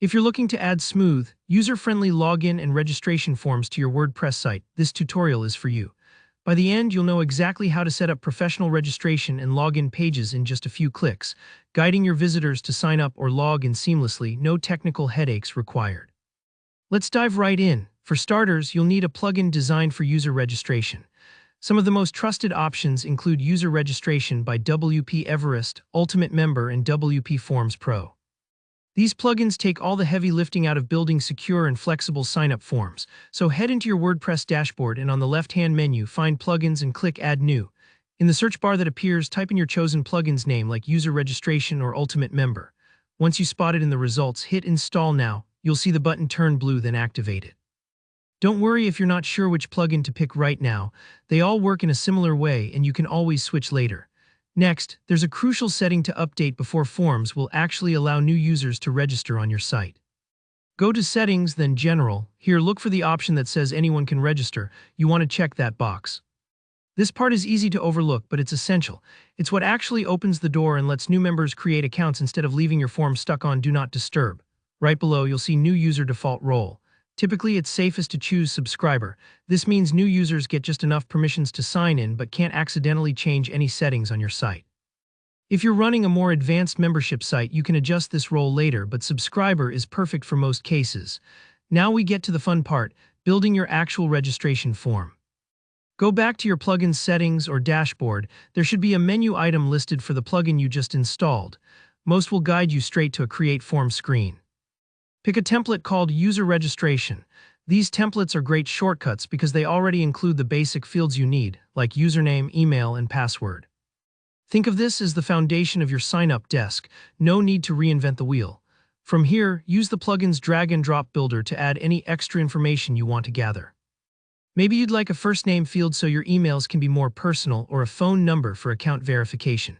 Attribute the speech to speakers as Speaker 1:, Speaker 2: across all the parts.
Speaker 1: If you're looking to add smooth, user-friendly login and registration forms to your WordPress site, this tutorial is for you. By the end, you'll know exactly how to set up professional registration and login pages in just a few clicks, guiding your visitors to sign up or log in seamlessly, no technical headaches required. Let's dive right in. For starters, you'll need a plugin designed for user registration. Some of the most trusted options include User Registration by WP Everest, Ultimate Member, and WP Forms Pro. These plugins take all the heavy lifting out of building secure and flexible sign-up forms, so head into your WordPress dashboard and on the left-hand menu, find Plugins and click Add New. In the search bar that appears, type in your chosen plugin's name like User Registration or Ultimate Member. Once you spot it in the results, hit Install Now. You'll see the button turn blue, then activate it. Don't worry if you're not sure which plugin to pick right now. They all work in a similar way and you can always switch later. Next, there's a crucial setting to update before Forms will actually allow new users to register on your site. Go to Settings, then General. Here, look for the option that says anyone can register. You want to check that box. This part is easy to overlook, but it's essential. It's what actually opens the door and lets new members create accounts instead of leaving your form stuck on Do Not Disturb. Right below, you'll see New User Default Role. Typically, it's safest to choose Subscriber. This means new users get just enough permissions to sign in but can't accidentally change any settings on your site. If you're running a more advanced membership site, you can adjust this role later, but Subscriber is perfect for most cases. Now we get to the fun part, building your actual registration form. Go back to your plugin's settings or dashboard. There should be a menu item listed for the plugin you just installed. Most will guide you straight to a Create Form screen. Pick a template called User Registration. These templates are great shortcuts because they already include the basic fields you need, like username, email, and password. Think of this as the foundation of your sign-up desk. No need to reinvent the wheel. From here, use the plugin's drag-and-drop builder to add any extra information you want to gather. Maybe you'd like a first name field so your emails can be more personal, or a phone number for account verification.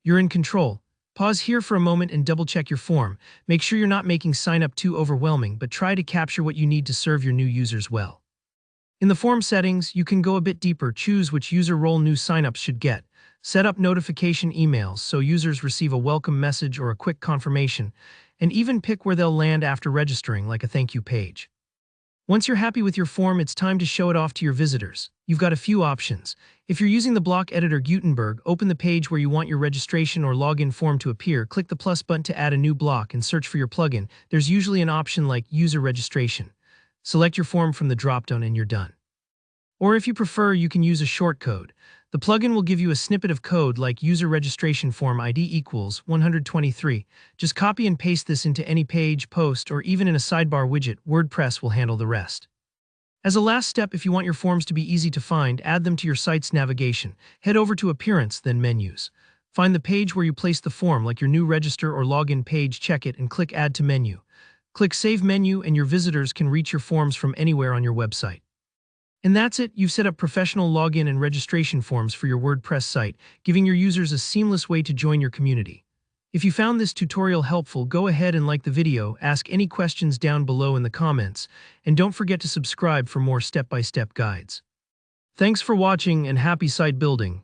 Speaker 1: You're in control. Pause here for a moment and double-check your form. Make sure you're not making sign-up too overwhelming, but try to capture what you need to serve your new users well. In the form settings, you can go a bit deeper. Choose which user role new sign-ups should get. Set up notification emails so users receive a welcome message or a quick confirmation, and even pick where they'll land after registering, like a thank you page. Once you're happy with your form, it's time to show it off to your visitors. You've got a few options. If you're using the block editor Gutenberg, open the page where you want your registration or login form to appear, click the plus button to add a new block, and search for your plugin. There's usually an option like User Registration. Select your form from the dropdown and you're done. Or if you prefer, you can use a shortcode. The plugin will give you a snippet of code like User Registration Form ID equals 123. Just copy and paste this into any page, post, or even in a sidebar widget. WordPress will handle the rest. As a last step, if you want your forms to be easy to find, add them to your site's navigation. Head over to Appearance, then Menus. Find the page where you place the form, like your new register or login page, check it, and click Add to Menu. Click Save Menu, and your visitors can reach your forms from anywhere on your website. And that's it. You've set up professional login and registration forms for your WordPress site, giving your users a seamless way to join your community. If you found this tutorial helpful, go ahead and like the video, ask any questions down below in the comments, and don't forget to subscribe for more step-by-step guides. Thanks for watching and happy site building.